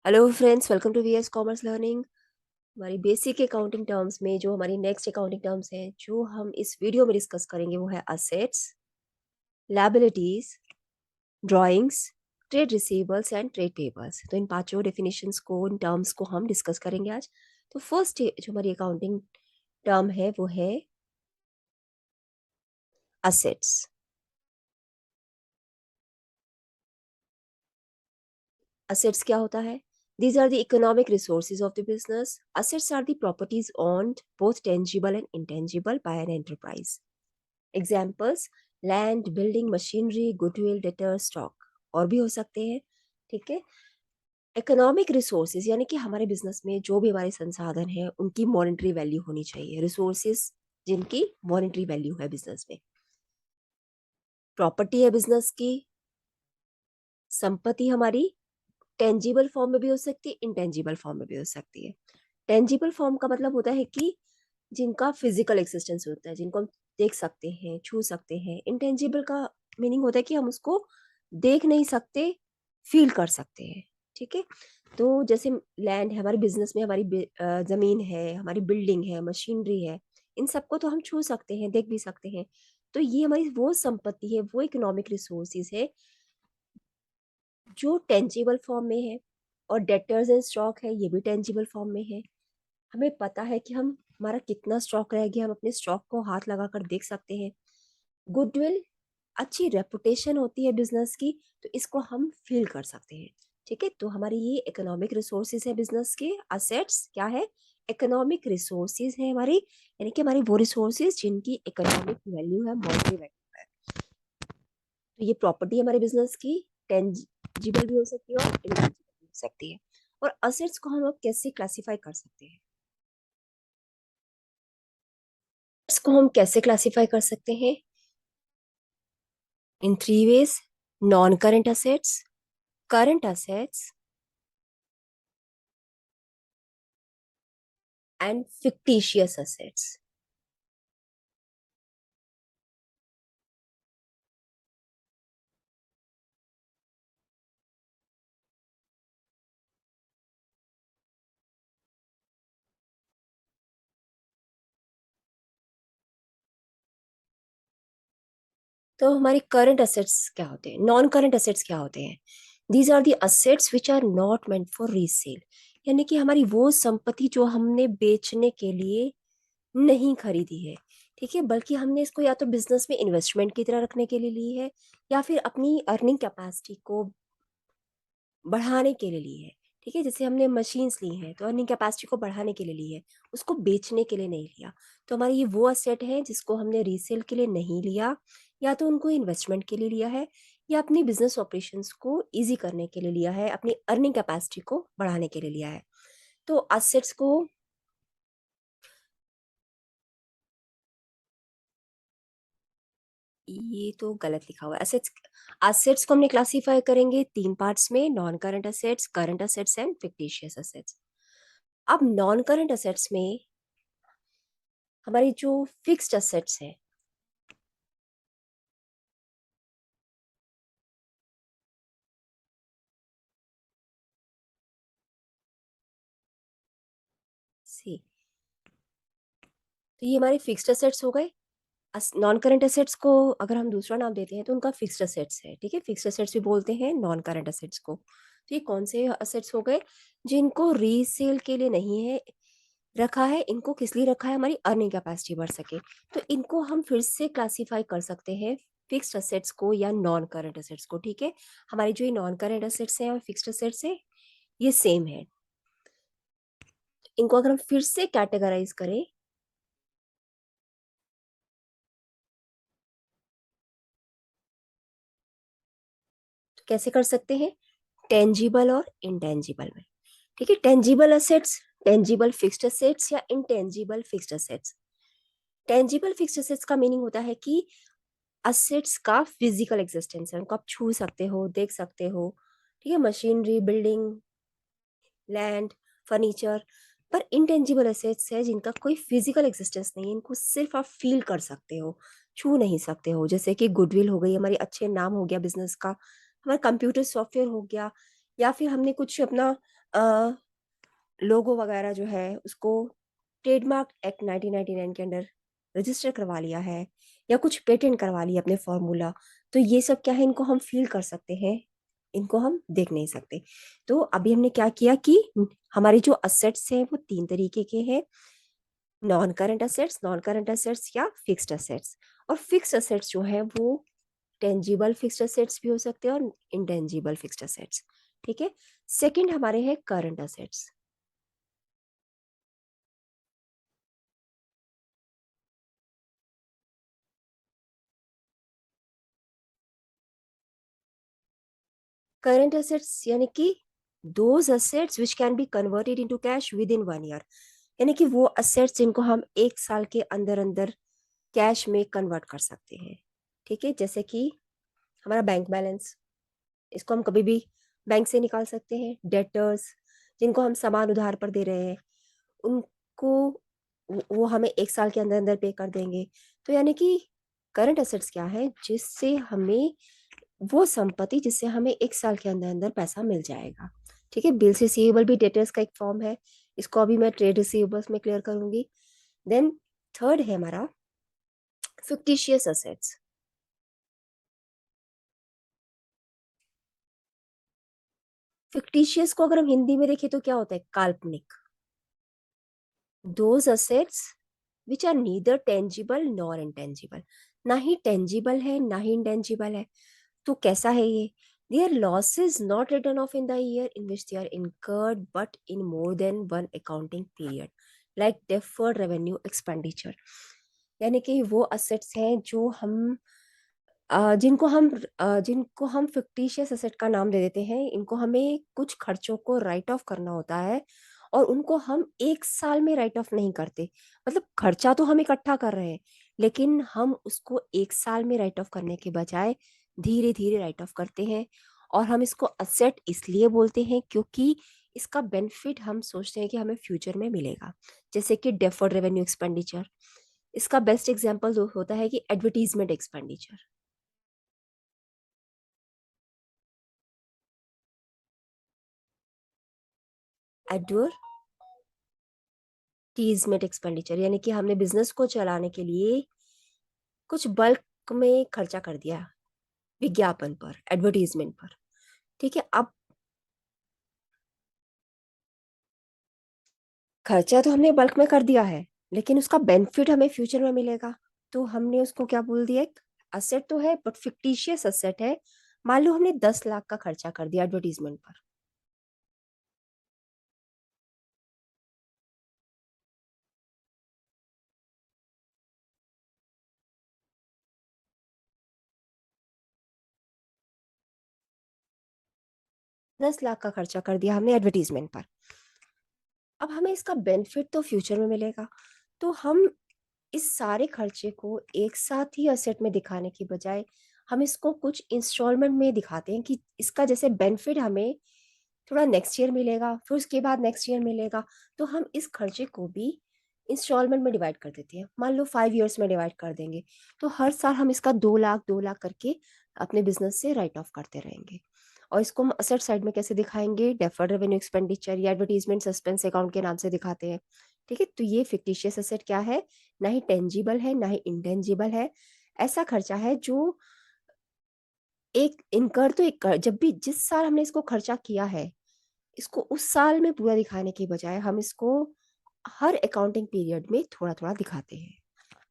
Hello friends, welcome to VS commerce learning. हमारी basic accounting terms में जो हमारी नेक्स्ट अकाउंटिंग टर्म्स हैं जो हम इस वीडियो में डिस्कस करेंगे वो है assets, liabilities, drawings, trade receivables and trade payables. तो इन पांचों डेफिनेशंस को, इन टर्म्स को हम डिस्कस करेंगे आज। तो फर्स्ट जो हमारी अकाउंटिंग टर्म है वो है असेट्स। Assets क्या होता है? These are the economic resources of the business. Assets are the properties owned, both tangible and intangible, by an enterprise. Examples: land, building, machinery, goodwill, debtor, stock। और भी हो सकते हैं। ठीक है। इकोनॉमिक रिसोर्सेज यानी कि हमारे बिजनेस में जो भी हमारे संसाधन है उनकी मॉनेटरी वैल्यू होनी चाहिए। रिसोर्सेज जिनकी मॉनेटरी वैल्यू है बिजनेस में। प्रॉपर्टी है बिजनेस की, संपत्ति हमारी टेंजिबल फॉर्म में भी हो सकती है, इनटेंजिबल फॉर्म में भी हो सकती है। टेंजिबल फॉर्म का मतलब होता है कि जिनका फिजिकल एक्सिस्टेंस होता है, जिनको हम देख सकते हैं, छू सकते हैं। इनटेंजिबल का मीनिंग होता है कि हम उसको देख नहीं सकते, फील कर सकते हैं। ठीक है। तो जैसे लैंड है हमारे बिजनेस में, हमारी जमीन है, हमारी बिल्डिंग है, मशीनरी है, इन सबको तो हम छू सकते हैं, देख भी सकते हैं। तो ये हमारी वो संपत्ति है, वो इकोनॉमिक रिसोर्सेज है जो टेंजिबल फॉर्म में है। और डेटर्स एंड स्टॉक है, ये भी टेंजिबल फॉर्म में है। हमें पता है कि हम हमारा कितना स्टॉक रह गया, हम अपने स्टॉक को हाथ लगाकर देख सकते हैं। गुडविल, अच्छी रेपुटेशन होती है बिजनेस की, तो इसको हम फील कर सकते हैं। ठीक है। तो हमारी ये इकोनॉमिक रिसोर्सेज है बिजनेस के। असेट्स क्या है? इकोनॉमिक रिसोर्सेज है हमारी, यानी कि हमारी वो रिसोर्सेज जिनकी इकोनॉमिक वैल्यू है, मॉनेटरी वैल्यू है। तो ये प्रॉपर्टी हमारे बिजनेस की टेंजिबल भी हो सकती है और इनटेंजिबल भी हो सकती है। और असेट्स को हम अब कैसे क्लासिफाई कर सकते हैं? इसको हम कैसे क्लासिफाई कर सकते हैं? In three ways: non current assets, current assets and fictitious assets. तो हमारे करंट असेट्स क्या होते हैं, नॉन करंट असेट्स क्या होते हैं? These are the assets which are not meant for resale, यानी कि हमारी वो संपत्ति जो हमने बेचने के लिए नहीं खरीदी है। ठीक है। बल्कि हमने इसको या तो बिजनेस में इन्वेस्टमेंट की तरह रखने के लिए ली है, या फिर अपनी अर्निंग कैपेसिटी को बढ़ाने के लिए ली है। ठीक है। जैसे हमने मशीन्स ली हैं तो अर्निंग कैपेसिटी को बढ़ाने के लिए ली है, उसको बेचने के लिए नहीं लिया। तो हमारी ये वो असेट है जिसको हमने रीसेल के लिए नहीं लिया, या तो उनको इन्वेस्टमेंट के लिए लिया है, या अपनी बिजनेस ऑपरेशंस को इजी करने के लिए लिया है, अपनी अर्निंग कैपेसिटी को बढ़ाने के लिए लिया है। तो असेट्स को, ये तो गलत लिखा हुआ है। असेट्स, असेट्स को हमने क्लासीफाई करेंगे तीन पार्ट्स में: non current assets and fictitious assets. अब नॉन करंट असेट्स में हमारी जो फिक्स्ड असेट्स है, सी, तो ये हमारे फिक्स्ड असेट्स हो गए। नॉन करंट असेट्स को अगर हम दूसरा नाम देते हैं तो उनका फिक्स्ड असेट्स है। ठीक है। फिक्स्ड असेट्स भी बोलते हैं नॉन करंट असेट्स को। तो ये कौन से असेट्स हो गए? जिनको रीसेल के लिए नहीं है रखा है, इनको किस लिए रखा है? हमारी अर्निंग कैपेसिटी बढ़ सके। तो इनको हम फिर से क्लासिफाई कर सकते हैं, फिक्स्ड असेट्स को या नॉन करंट असेट्स को। ठीक है। हमारी जो ये नॉन करंट असेट्स हैं और फिक्स्ड असेट्स है, ये सेम है। इनको अगर हम फिर से कैटेगराइज करें तो कैसे कर सकते हैं? टेंजिबल और इंटेंजिबल में। ठीक है। Tangible assets, tangible fixed assets या intangible fixed assets. Tangible fixed assets का मीनिंग होता है कि असेट्स का फिजिकल एग्जिस्टेंस है, उनको आप छू सकते हो, देख सकते हो। ठीक है। Machinery, building, land, furniture. पर इंटेंजिबल असेट्स है जिनका कोई फिजिकल एग्जिस्टेंस नहीं है, इनको सिर्फ आप फील कर सकते हो, छू नहीं सकते हो। जैसे कि गुडविल हो गई, हमारी अच्छे नाम हो गया बिजनेस का, हमारा कंप्यूटर सॉफ्टवेयर हो गया, या फिर हमने कुछ अपना लोगो वगैरह जो है उसको ट्रेडमार्क एक्ट 1999 के अंडर रजिस्टर करवा लिया है, या कुछ पेटेंट करवा लिया अपने फॉर्मूला, तो ये सब क्या है, इनको हम फील कर सकते हैं, इनको हम देख नहीं सकते। तो अभी हमने क्या किया कि हमारी जो असेट्स हैं वो तीन तरीके के हैं, नॉन करंट असेट्स या फिक्स्ड असेट्स। और फिक्स्ड असेट्स जो है वो टेंजिबल फिक्स्ड असेट्स भी हो सकते हैं और इंटेंजिबल फिक्स्ड असेट्स। ठीक है। सेकंड हमारे हैं करंट असेट्स। करंट असेट्स यानी कि those assets which can be converted into cash with in 1 year, यानी कि वो असेट्स जिनको हम 1 साल के अंदर अंदर कैश में कन्वर्ट कर सकते हैं। ठीक है। जैसे कि हमारा बैंक बैलेंस, इसको हम कभी भी बैंक से निकाल सकते हैं। डेटर्स, जिनको हम सामान उधार पर दे रहे हैं, उनको वो हमें 1 साल के अंदर अंदर पे कर देंगे। तो यानी कि करंट असेट्स क्या है, जिससे हमें वो संपत्ति जिससे हमें 1 साल के अंदर अंदर पैसा मिल जाएगा। ठीक है। बिल्स रिसीवेबल भी डेटर्स का एक फॉर्म है, इसको अभी मैं ट्रेड रिसीवेबल्स में क्लियर करूंगी। देन थर्ड है हमारा फिक्टिशियस असेट्स। फिक्टिशियस को अगर हम हिंदी में देखें तो क्या होता है, काल्पनिक। Those assets which are neither tangible nor intangible, ना ही टेंजिबल है ना ही इंटेंजिबल है। तो कैसा है ये, there losses not written off in the year in which they are incurred but in more than one accounting period, like deferred revenue expenditure. यानी कि वो असेट्स हैं जो हम जिनको हम फिक्टिशियस एसेट का नाम दे देते हैं। इनको हमें कुछ खर्चों को राइट ऑफ करना होता है, और उनको हम 1 साल में राइट ऑफ नहीं करते। मतलब खर्चा तो हम इकट्ठा कर रहे हैं, लेकिन हम उसको 1 साल में राइट ऑफ करने के बजाय धीरे धीरे राइट ऑफ करते हैं। और हम इसको असेट इसलिए बोलते हैं क्योंकि इसका बेनिफिट हम सोचते हैं कि हमें फ्यूचर में मिलेगा। जैसे कि डेफर्ड रेवेन्यू एक्सपेंडिचर, इसका बेस्ट एग्जाम्पल होता है कि एडवर्टीजमेंट एक्सपेंडिचर। एडवर्टीजमेंट एक्सपेंडिचर यानी कि हमने बिजनेस को चलाने के लिए कुछ बल्क में खर्चा कर दिया विज्ञापन पर, एडवर्टीजमेंट पर। ठीक है। अब खर्चा तो हमने बल्क में कर दिया है, लेकिन उसका बेनिफिट हमें फ्यूचर में मिलेगा, तो हमने उसको क्या बोल दिया, एक असेट तो है बट फिक्टिशियस असेट है। मान लो हमने 10 लाख का खर्चा कर दिया एडवर्टीजमेंट पर। 10 लाख का खर्चा कर दिया हमने एडवर्टीजमेंट पर। अब हमें इसका बेनिफिट तो फ्यूचर में मिलेगा, तो हम इस सारे खर्चे को एक साथ ही असेट में दिखाने की बजाय हम इसको कुछ इंस्टॉलमेंट में दिखाते हैं, कि इसका जैसे बेनिफिट हमें थोड़ा नेक्स्ट ईयर मिलेगा, फिर उसके बाद नेक्स्ट ईयर मिलेगा। तो हम इस खर्चे को भी इंस्टॉलमेंट में डिवाइड कर देते हैं। मान लो 5 ईयर्स में डिवाइड कर देंगे, तो हर साल हम इसका 2 लाख 2 लाख करके अपने बिजनेस से राइट ऑफ करते रहेंगे। और इसको हम असेट साइड में कैसे दिखाएंगे, डेफर्ड रेवेन्यू एक्सपेंडिचर या एडवर्टीजमेंट सस्पेंस अकाउंट के नाम से दिखाते हैं। ठीक है। तो ये फिक्टिशियस एसेट क्या है, ना ही टेंजिबल है ना ही इंटेंजिबल है। ऐसा खर्चा है जो एक इनकर, तो एक जब भी जिस साल हमने इसको खर्चा किया है, इसको उस साल में पूरा दिखाने के बजाय हम इसको हर अकाउंटिंग पीरियड में थोड़ा थोड़ा दिखाते हैं।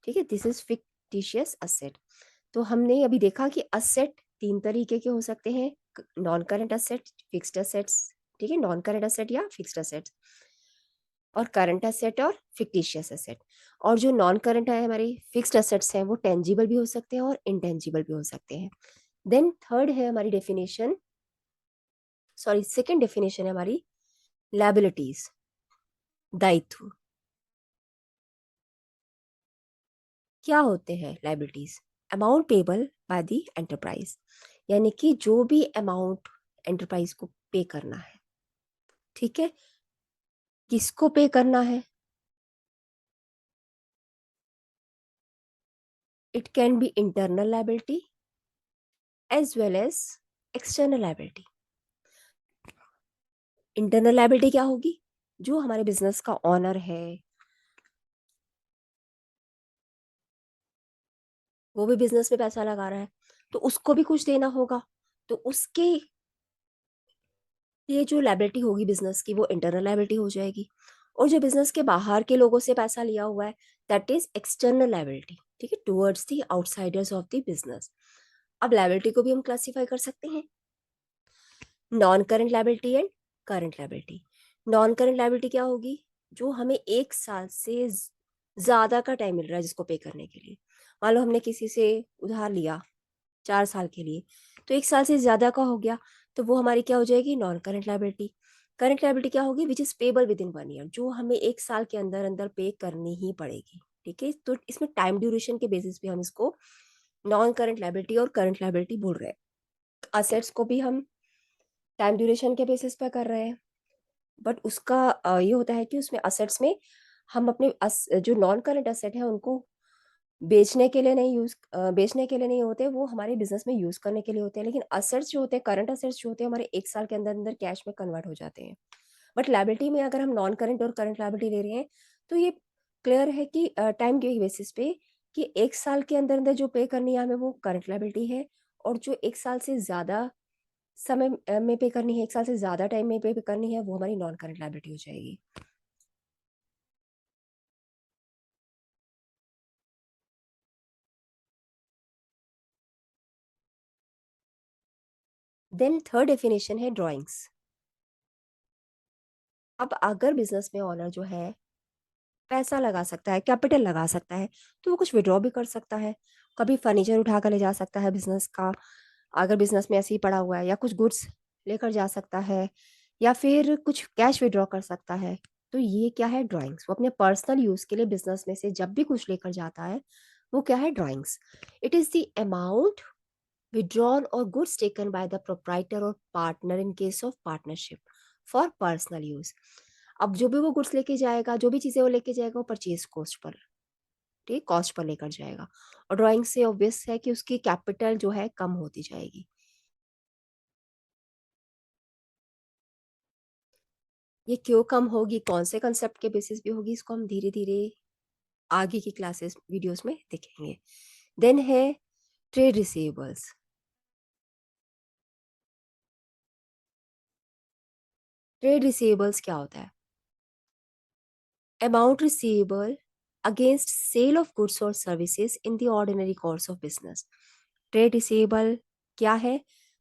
ठीक है। This is fictitious asset. तो हमने अभी देखा कि असेट तीन तरीके के हो सकते हैं, non current asset, fixed assets. ठीक है। नॉन करंट असेट या फिक्स्ड असेट्स, और करंट असेट और फिक्टिशियस असेट। और जो नॉन करंट है हमारी फिक्स्ड असेट्स हैं, वो टेंजिबल भी हो सकते हैं और इंटेंजिबल भी हो सकते हैं। देन थर्ड है हमारी डेफिनेशन, सॉरी सेकंड डेफिनेशन है हमारी लायबिलिटीज, दायित्व। क्या होते हैं liabilities, amount payable by the enterprise, यानी कि जो भी अमाउंट एंटरप्राइज को पे करना है। ठीक है। किसको पे करना है, it can be internal liability as well as external liability. Internal liability क्या होगी? जो हमारे बिजनेस का ऑनर है वो भी बिजनेस में पैसा लगा रहा है, तो उसको भी कुछ देना होगा। तो उसके लिए जो लायबिलिटी होगी बिजनेस की वो इंटरनल लायबिलिटी हो जाएगी। और जो बिजनेस के बाहर के लोगों से पैसा लिया हुआ है, दैट इज एक्सटर्नल लायबिलिटी, ठीक है, towards the outsiders of the business. अब लायबिलिटी को भी हम क्लासिफाई कर सकते हैं, non current liability and current liability. Non current liability क्या होगी? जो हमें एक साल से ज्यादा का टाइम मिल रहा है जिसको पे करने के लिए। मान लो हमने किसी से उधार लिया 4 साल के लिए, तो एक साल से ज्यादा का हो गया, तो वो हमारी क्या हो जाएगी? Non current liability. Current liability क्या होगी? Which is payable with in 1 year, जो हमें एक साल के अंदर अंदर पे करनी ही पड़ेगी। ठीक है, तो इसमें टाइम ड्यूरेशन के बेसिस पे हम इसको नॉन करंट लायबिलिटी और करंट लायबिलिटी बोल रहे हैं। असेट्स को भी हम टाइम ड्यूरेशन के बेसिस पे कर रहे हैं, बट उसका ये होता है कि उसमें असेट्स में हम अपने जो नॉन करंट असेट है उनको बेचने के लिए नहीं होते, वो हमारे बिजनेस में यूज करने के लिए होते हैं। लेकिन असेट्स जो होते हैं, करंट असेट्स जो होते हैं, हमारे एक साल के अंदर अंदर कैश में कन्वर्ट हो जाते हैं। बट लायबिलिटी में अगर हम नॉन करंट और करंट लायबिलिटी ले रहे हैं, तो ये क्लियर है कि टाइम के बेसिस पे कि एक साल के अंदर अंदर जो पे करनी है हमें वो करंट लायबिलिटी है, और जो एक साल से ज्यादा समय में पे करनी है, एक साल से ज्यादा टाइम में पे करनी है, वो हमारी नॉन करंट लायबिलिटी हो जाएगी। देन थर्ड डेफिनेशन है ड्राइंग्स। अब अगर बिजनेस में ऑनर जो है पैसा लगा सकता है, कैपिटल लगा सकता है, तो वो कुछ विड्रॉ भी कर सकता है। कभी फर्नीचर उठा कर ले जा सकता है बिजनेस का, अगर बिजनेस में ऐसे ही पड़ा हुआ है, या कुछ गुड्स लेकर जा सकता है, या फिर कुछ कैश विड्रॉ कर सकता है। तो ये क्या है? ड्राइंग्स। वो अपने पर्सनल यूज के लिए बिजनेस में से जब भी कुछ लेकर जाता है, वो क्या है? Drawings. It is the amount withdrawn or goods taken by the proprietor or partner in case of partnership for personal use। अब जो भी वो गुड्स लेके जाएगा, जो भी चीजें वो लेके जाएगा, वो परचेज कॉस्ट पर, ठीक, कॉस्ट पर लेकर जाएगा। और ड्राइंग से ऑब्वियस है कि उसकी कैपिटल जो है कम होती जाएगी। ये क्यों कम होगी, कौन से कंसेप्ट के बेसिस पे होगी, इसको हम धीरे धीरे आगे की क्लासेस वीडियोस में देखेंगे। देन है ट्रेड रिसीवेबल्स। ट्रेड रिसीवेबल्स क्या होता है? Amount receivable against sale of goods और services in the ordinary course of business. Trade receivable क्या है?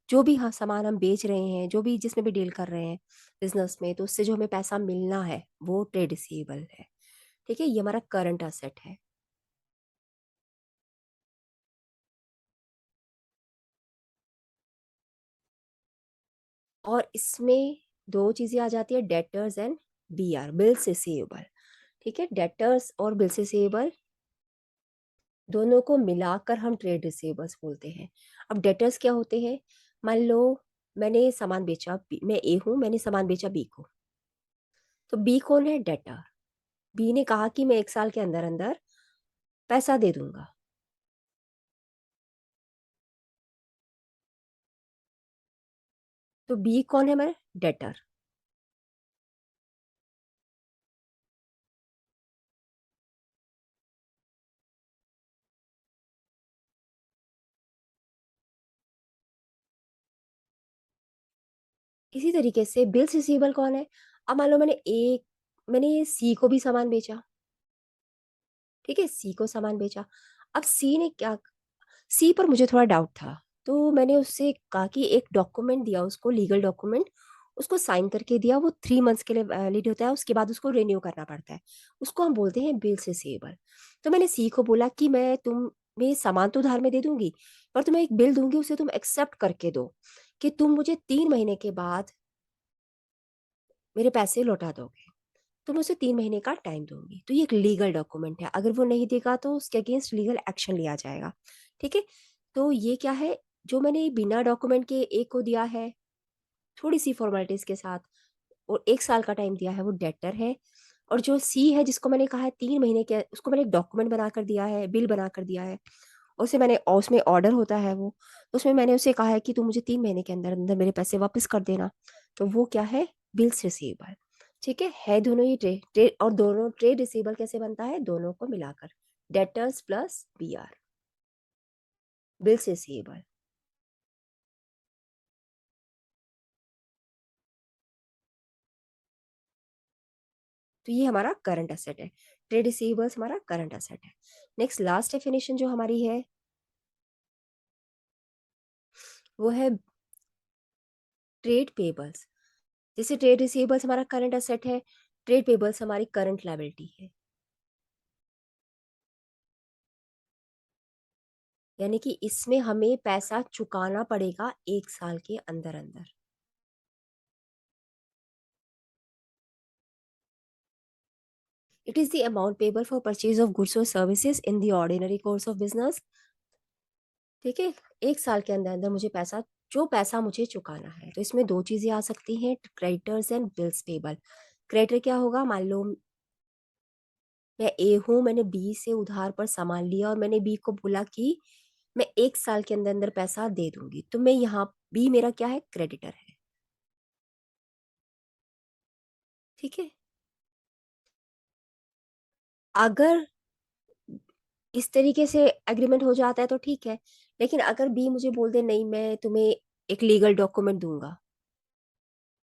जो भी हाँ सामान हम बेच रहे हैं, जो भी जिसमें भी डील कर रहे हैं बिजनेस में, तो उससे जो हमें पैसा मिलना है वो ट्रेड रिसीवेबल है। ठीक है, ये हमारा करंट असेट है। और इसमें दो चीजें आ जाती है, debtors and BR, bills receivable. ठीक है, डेटर्स और बिल्स रिसीवेबल दोनों को मिलाकर हम ट्रेड रिसीवेबल्स बोलते हैं। अब डेटर्स क्या होते हैं? मान लो मैंने सामान बेचा, मैं ए हूं, मैंने सामान बेचा बी को, तो बी कौन है? डेटर। बी ने कहा कि मैं एक साल के अंदर अंदर पैसा दे दूंगा, तो बी कौन है? मेरा डेटर। इसी तरीके से बिल्स रिसीवेबल कौन है? अब मान लो मैंने सी को भी सामान बेचा, ठीक है, सी को सामान बेचा। अब सी ने क्या, सी पर मुझे थोड़ा डाउट था, तो मैंने उससे कहा कि एक डॉक्यूमेंट दिया उसको, लीगल डॉक्यूमेंट, उसको साइन करके दिया। वो 3 मंथ्स के लिए वैलिड होता है, उसके बाद उसको रिन्यू करना पड़ता है। उसको हम बोलते हैं बिल्स रिसीवेबल। तो मैंने सी को बोला कि मैं सामान तो उधार में दे दूंगी, पर तुम्हें एक बिल दूंगी, उसे तुम एक्सेप्ट करके दो कि तुम मुझे 3 महीने के बाद मेरे पैसे लौटा दोगे। तो मैं उसे 3 महीने का टाइम दूंगी। तो ये एक लीगल डॉक्यूमेंट है, अगर वो नहीं देगा तो उसके अगेंस्ट लीगल एक्शन लिया जाएगा। ठीक है, तो ये क्या है? जो मैंने बिना डॉक्यूमेंट के ए को दिया है, थोड़ी सी फॉर्मेलिटीज के साथ, और एक साल का टाइम दिया है, वो डेटर है। और जो सी है, जिसको मैंने कहा है 3 महीने के, उसको मैंने एक डॉक्यूमेंट बनाकर दिया है, बिल बनाकर दिया है, उसे मैंने, और उसमें ऑर्डर होता है उसमें मैंने उसे कहा है कि तू मुझे 3 महीने के अंदर अंदर मेरे पैसे वापस कर देना। तो वो क्या है? Bills receivable. ठीक है दोनों ही ट्रेड और दोनों ट्रेड रिसीवेबल कैसे बनता है, दोनों को मिलाकर debtors plus B R, bills receivable. तो ये हमारा करंट असेट है, ट्रेड रिसीवेबल्स हमारा करंट असेट है। नेक्स्ट लास्ट डेफिनेशन जो हमारी है वो है ट्रेड पेबल्स। जैसे ट्रेड रिसीवेबल्स हमारा करंट असेट है, ट्रेड पेबल्स हमारी करंट लायबिलिटी है। यानी कि इसमें हमें पैसा चुकाना पड़ेगा 1 साल के अंदर अंदर। It is the amount payable for purchase of goods और services in the ordinary course of business. ठीक है, 1 साल के अंदर अंदर मुझे पैसा, जो पैसा मुझे चुकाना है। तो इसमें दो चीजें आ सकती हैं, creditors and bills payable. Creditor क्या होगा, मान लो मैं ए हूँ, मैंने बी से उधार पर सामान लिया और मैंने बी को बोला कि मैं 1 साल के अंदर अंदर पैसा दे दूंगी, तो मैं यहाँ बी मेरा क्या है, क्रेडिटर है। ठीक है, अगर इस तरीके से एग्रीमेंट हो जाता है तो ठीक है, लेकिन अगर बी मुझे बोल दे नहीं मैं तुम्हें एक लीगल डॉक्यूमेंट दूंगा,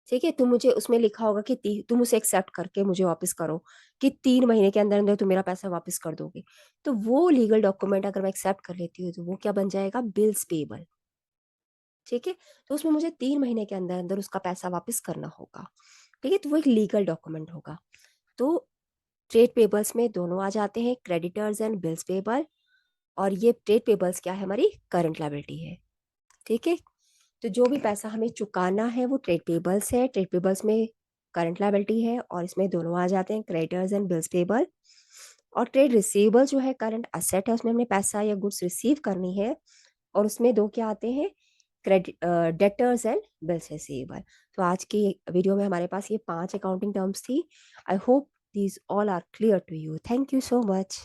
ठीक है, तुम मुझे उसमें लिखा होगा कि तुम उसे एक्सेप्ट करके मुझे वापस करो कि 3 महीने के अंदर अंदर तुम मेरा पैसा वापस कर दोगे, तो वो लीगल डॉक्यूमेंट अगर मैं एक्सेप्ट कर लेती हूँ तो वो क्या बन जाएगा, बिल्स पेबल। ठीक है, तो उसमें मुझे 3 महीने के अंदर अंदर उसका पैसा वापस करना होगा। ठीक है, तो वो एक लीगल डॉक्यूमेंट होगा। तो ट्रेड पेबल्स में दोनों आ जाते हैं, क्रेडिटर्स एंड बिल्स पेबल। और ये ट्रेड पेबल्स क्या है, हमारी करंट लायबिलिटी है। ठीक है, तो जो भी पैसा हमें चुकाना है वो ट्रेड पेबल्स है, ट्रेड पेबल्स में करंट लायबिलिटी है, और इसमें दोनों आ जाते हैं, क्रेडिटर्स एंड बिल्स पेबल। और ट्रेड रिसीवेबल जो है करंट असेट है, उसमें हमने पैसा या गुड्स रिसीव करनी है, और उसमें दो क्या आते हैं, credit debtors and bills receivable. तो आज की वीडियो में हमारे पास ये 5 अकाउंटिंग टर्म्स थी। I hope these all are clear to you. Thank you so much.